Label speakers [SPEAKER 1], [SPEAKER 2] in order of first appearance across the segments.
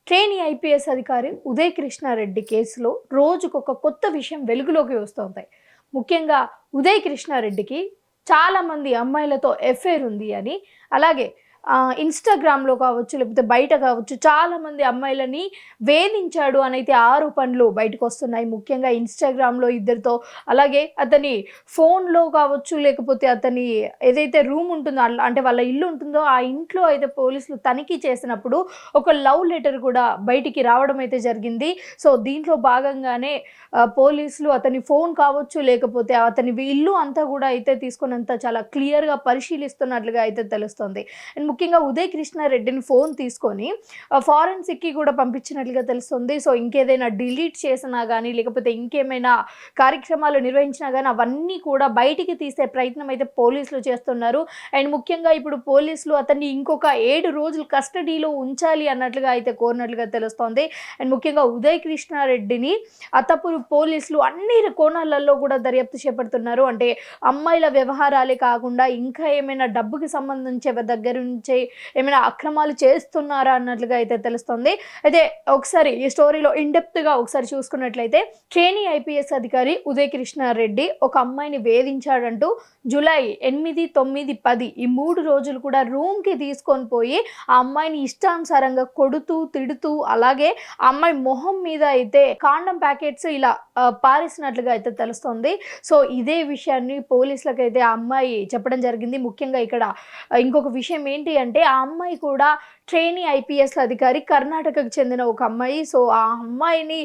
[SPEAKER 1] Trainee IPS అధికారి ఉదయ్ కృష్ణారెడ్డి కేసులో రోజుకొక కొత్త విషయం వెలుగులోకి వస్తోంది. ముఖ్యంగా ఉదయ్ కృష్ణారెడ్డికి చాలామంది అమ్మాయిలతో ఎఫైర్ ఉంది అని, అలాగే ఇన్‌స్టాగ్రామ్‌లో కావచ్చు, లేకపోతే బయట కావచ్చు, చాలామంది అమ్మాయిలని వేధించాడు అనైతే ఆరోపణలు బయటకొస్తున్నాయి. ముఖ్యంగా ఇన్‌స్టాగ్రామ్‌లో ఇద్దరితో, అలాగే అతని ఫోన్‌లో కావచ్చు, లేకపోతే అతని ఏదైతే రూమ్ ఉంటుందో అంటే వాళ్ళ ఇల్లు ఉంటుందో, ఆ ఇంట్లో అయితే పోలీసులు తనిఖీ చేసినప్పుడు ఒక లవ్ లెటర్ కూడా బయటికి రావడం అయితే జరిగింది. సో, దీంట్లో భాగంగానే పోలీసులు అతని ఫోన్ కావచ్చు, లేకపోతే అతని ఇల్లు అంతా కూడా అయితే తీసుకున్నంత చాలా క్లియర్‌గా పరిశీలిస్తున్నట్లుగా అయితే తెలుస్తుంది. అండ్ ముఖ్యంగా ఉదయ్ కృష్ణారెడ్డిని ఫోన్ తీసుకొని ఫారెన్సిక్‌కి కూడా పంపించినట్లుగా తెలుస్తుంది. సో, ఇంకేదైనా డిలీట్ చేసినా గానీ, లేకపోతే ఇంకేమైనా కార్యక్రమాలు నిర్వహించినా గానీ అవన్నీ కూడా బయటికి తీసే ప్రయత్నం అయితే పోలీసులు చేస్తున్నారు. అండ్ ముఖ్యంగా ఇప్పుడు పోలీసులు అతన్ని ఇంకొక 7 రోజులు కస్టడీలో ఉంచాలి అన్నట్లుగా అయితే కోరినట్లుగా తెలుస్తోంది. అండ్ ముఖ్యంగా ఉదయ్ కృష్ణారెడ్డిని అత్తపూరు పోలీసులు అన్ని కోణాలలో కూడా దర్యాప్తు చేపడుతున్నారు. అంటే అమ్మాయిల వ్యవహారాలే కాకుండా ఇంకా ఏమైనా డబ్బుకి సంబంధించి ఎవరి దగ్గర నుంచి ఏమైనా అక్రమాలు చేస్తున్నారా అన్నట్లుగా అయితే తెలుస్తుంది. అయితే ఒకసారి ఈ స్టోరీలో ఇన్‌డెప్త్‌గా ఒకసారి చూసుకున్నట్లయితే, ట్రైనీ ఐపీఎస్ అధికారి ఉదయ్ కృష్ణారెడ్డి ఒక అమ్మాయిని వేధించాడంటూ జూలై 8, 9, 10 ఈ 3 రోజులు కూడా రూమ్‌కి తీసుకొని పోయి ఆ అమ్మాయిని ఇష్టానుసారంగా కొడుతూ, తిడుతూ, అలాగే ఆ అమ్మాయి మొహం మీద అయితే కాండమ్ ప్యాకెట్స్ ఇలా పారేసినట్లుగా అయితే తెలుస్తుంది. సో, ఇదే విషయాన్ని పోలీసులకైతే ఆ అమ్మాయి చెప్పడం జరిగింది. ముఖ్యంగా ఇక్కడ ఇంకొక విషయం ఏంటి అంటే, ఆ అమ్మాయి కూడా ట్రైనీ ఐపీఎస్ అధికారి, కర్ణాటకకు చెందిన ఒక అమ్మాయి. సో, ఆ అమ్మాయిని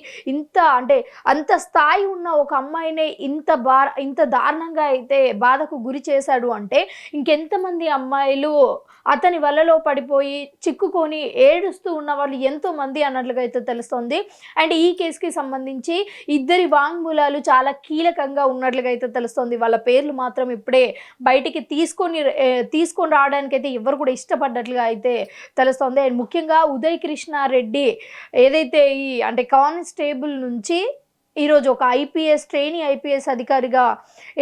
[SPEAKER 1] అంటే అంత స్థాయి ఉన్న ఒక అమ్మాయినే ఇంత దారుణంగా అయితే బాధకు గురి చేశాడు అంటే, ఇంకెంతమంది అమ్మాయిలు అతని వలలో పడిపోయి చిక్కుకొని ఏడుస్తూ ఉన్నవాళ్ళు ఎంతోమంది అన్నట్లుగా అయితే తెలుస్తోంది. అండ్ ఈ కేసుకి సంబంధించి ఇద్దరి వాంగ్మూలాలు చాలా కీలకంగా ఉన్నట్లుగా అయితే తెలుస్తోంది. వాళ్ళ పేర్లు మాత్రం ఇప్పుడే బయటికి తీసుకొని రావడానికైతే ఎవరు కూడా ఇష్టపడ్డట్లుగా అయితే తెలుస్తోంది. అండ్ ముఖ్యంగా ఉదయ్ కృష్ణారెడ్డి ఏదైతే అంటే కానిస్టేబుల్ నుంచి ఈరోజు ఒక ట్రైనీ ఐపీఎస్ అధికారిగా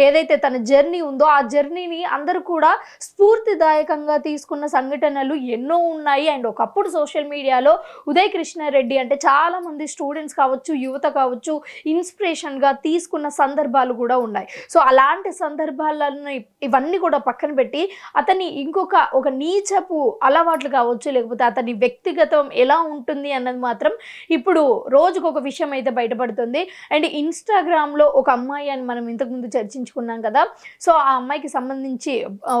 [SPEAKER 1] ఏదైతే తన జర్నీ ఉందో, ఆ జర్నీని అందరూ కూడా స్ఫూర్తిదాయకంగా తీసుకున్న సంఘటనలు ఎన్నో ఉన్నాయి. అండ్ ఒకప్పుడు సోషల్ మీడియాలో ఉదయ్ కృష్ణారెడ్డి అంటే చాలామంది స్టూడెంట్స్ కావచ్చు, యువత కావచ్చు, ఇన్స్పిరేషన్గా తీసుకున్న సందర్భాలు కూడా ఉన్నాయి. సో, అలాంటి సందర్భాలను ఇవన్నీ కూడా పక్కన పెట్టి అతని ఒక నీచపు అలవాట్లు కావచ్చు, లేకపోతే అతని వ్యక్తిగతం ఎలా ఉంటుంది అన్నది మాత్రం ఇప్పుడు రోజుకొక విషయం అయితే బయటపడుతుంది. అండ్ ఇన్‌స్టాగ్రామ్‌లో ఒక అమ్మాయి అని మనం ఇంతకుముందు చర్చించుకున్నాం కదా. సో, ఆ అమ్మాయికి సంబంధించి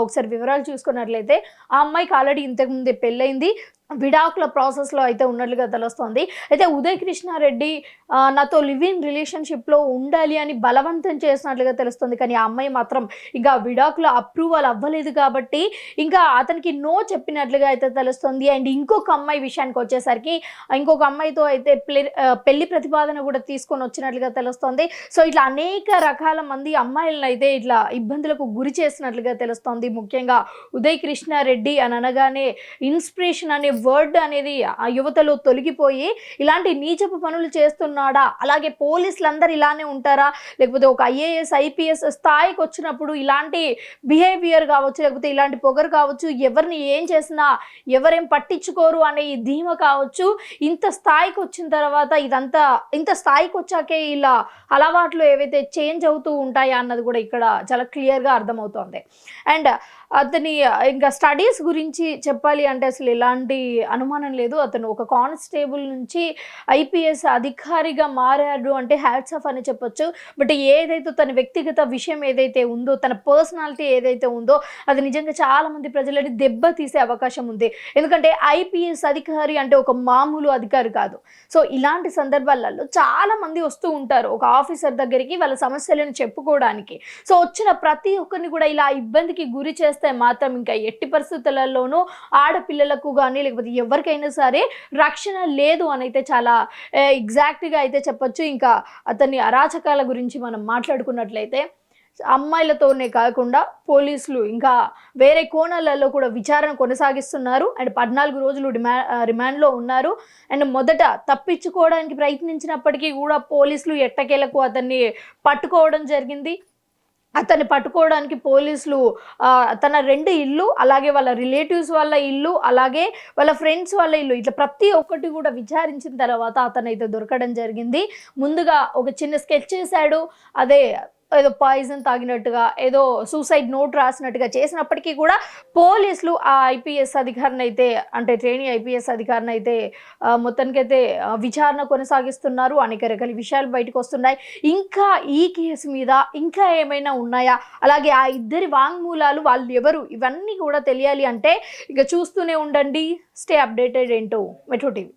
[SPEAKER 1] ఒకసారి వివరాలు చూసుకున్నట్లయితే, ఆ అమ్మాయికి ఆల్రెడీ ఇంతకుముందే పెళ్ళయింది. విడాకుల ప్రాసెస్‌లో అయితే ఉన్నట్లుగా తెలుస్తోంది. అయితే ఉదయ్ కృష్ణారెడ్డి నాతో లివ్ ఇన్ రిలేషన్‌షిప్‌లో ఉండాలి అని బలవంతం చేసినట్లుగా తెలుస్తుంది. కానీ ఆ అమ్మాయి మాత్రం ఇంకా విడాకుల అప్రూవల్ అవ్వలేదు కాబట్టి ఇంకా అతనికి నో చెప్పినట్లుగా అయితే తెలుస్తుంది. అండ్ ఇంకొక అమ్మాయి విషయానికొచ్చేసరికి, ఇంకొక అమ్మాయితో అయితే పెళ్లి ప్రతిపాదన కూడా తీసుకొని వచ్చినట్లుగా తెలుస్తోంది. సో, ఇట్లా అనేక రకాల మంది అమ్మాయిలనైతే ఇట్లా ఇబ్బందులకు గురి చేసినట్లుగా తెలుస్తోంది. ముఖ్యంగా ఉదయ్ కృష్ణారెడ్డి అని అనగానే ఇన్స్పిరేషన్ అనే వర్డ్ అనేది ఆ యువతలో తొలగిపోయి, ఇలాంటి నీచపు పనులు చేస్తున్నాడా, అలాగే పోలీసులందరూ ఇలానే ఉంటారా, లేకపోతే ఒక ఐఏఎస్ ఐపీఎస్ స్థాయికి వచ్చినప్పుడు ఇలాంటి బిహేవియర్ కావచ్చు, లేకపోతే ఇలాంటి పొగరు కావచ్చు, ఎవరిని ఏం చేసినా ఎవరేం పట్టించుకోరు అనే ఈ ధీమ కావచ్చు, ఇంత స్థాయికి వచ్చిన తర్వాత ఇంత స్థాయికి వచ్చాకే ఇలా అలవాట్లు ఏవైతే చేంజ్ అవుతూ ఉంటాయా అన్నది కూడా ఇక్కడ చాలా క్లియర్‌గా అర్థమవుతోంది. అండ్ అతని ఇంకా స్టడీస్ గురించి చెప్పాలి అంటే అసలు ఎలాంటి అనుమానం లేదు. అతను ఒక కానిస్టేబుల్ నుంచి ఐపీఎస్ అధికారిగా మారాడు అంటే హ్యాట్స్ ఆఫ్ అని చెప్పొచ్చు. బట్ ఏదైతే తన వ్యక్తిగత విషయం ఏదైతే ఉందో, తన పర్సనాలిటీ ఏదైతే ఉందో, అది నిజంగా చాలామంది ప్రజలని దెబ్బతీసే అవకాశం ఉంది. ఎందుకంటే ఐపీఎస్ అధికారి అంటే ఒక మామూలు అధికారి కాదు. సో, ఇలాంటి సందర్భాలలో చాలామంది వస్తూ ఉంటారు ఒక ఆఫీసర్ దగ్గరికి వాళ్ళ సమస్యలను చెప్పుకోవడానికి. సో, వచ్చిన ప్రతి ఒక్కరిని కూడా ఇలా ఇబ్బందికి గురి చేస్తే మాత్రం ఇంకా ఎట్టి పరిస్థితులలోనూ ఆడపిల్లలకు కానీ, లేకపోతే ఎవరికైనా సరే రక్షణ లేదు అనైతే చాలా ఎగ్జాక్ట్‌గా అయితే చెప్పొచ్చు. ఇంకా అతని అరాచకాల గురించి మనం మాట్లాడుకున్నట్లయితే, అమ్మాయిలతోనే కాకుండా పోలీసులు ఇంకా వేరే కోణాలలో కూడా విచారణ కొనసాగిస్తున్నారు. అండ్ 14 రోజులు రిమాండ్‌లో ఉన్నారు. అండ్ మొదట తప్పించుకోవడానికి ప్రయత్నించినప్పటికీ కూడా పోలీసులు ఎట్టకేలకు అతన్ని పట్టుకోవడం జరిగింది. అతన్ని పట్టుకోవడానికి పోలీసులు తన 2 ఇల్లు, అలాగే వాళ్ళ రిలేటివ్స్ వాళ్ళ ఇల్లు, అలాగే వాళ్ళ ఫ్రెండ్స్ వాళ్ళ ఇల్లు, ఇట్లా ప్రతి ఒక్కటి కూడా విచారించిన తర్వాత అతనైతే దొరకడం జరిగింది. ముందుగా ఒక చిన్న స్కెచ్ చేశాడు. అదే ఏదో పాయిజన్ తాగినట్టుగా, ఏదో సూసైడ్ నోట్ రాసినట్టుగా చేసినప్పటికీ కూడా పోలీసులు ఆ ఐపీఎస్ అధికారినైతే, అంటే ట్రైనీ ఐపీఎస్ అధికారినైతే మొత్తానికైతే విచారణ కొనసాగిస్తున్నారు. అనేక రకాల విషయాలు బయటకొస్తున్నాయి. ఇంకా ఈ కేసు మీద ఇంకా ఏమైనా ఉన్నాయా? అలాగే ఆ ఇద్దరి వాంగ్మూలాలు, వాళ్ళు ఎవరు, ఇవన్నీ కూడా తెలియాలి అంటే ఇక చూస్తూనే ఉండండి. స్టే అప్డేటెడ్ ఏంటో మెట్రో టీవీ.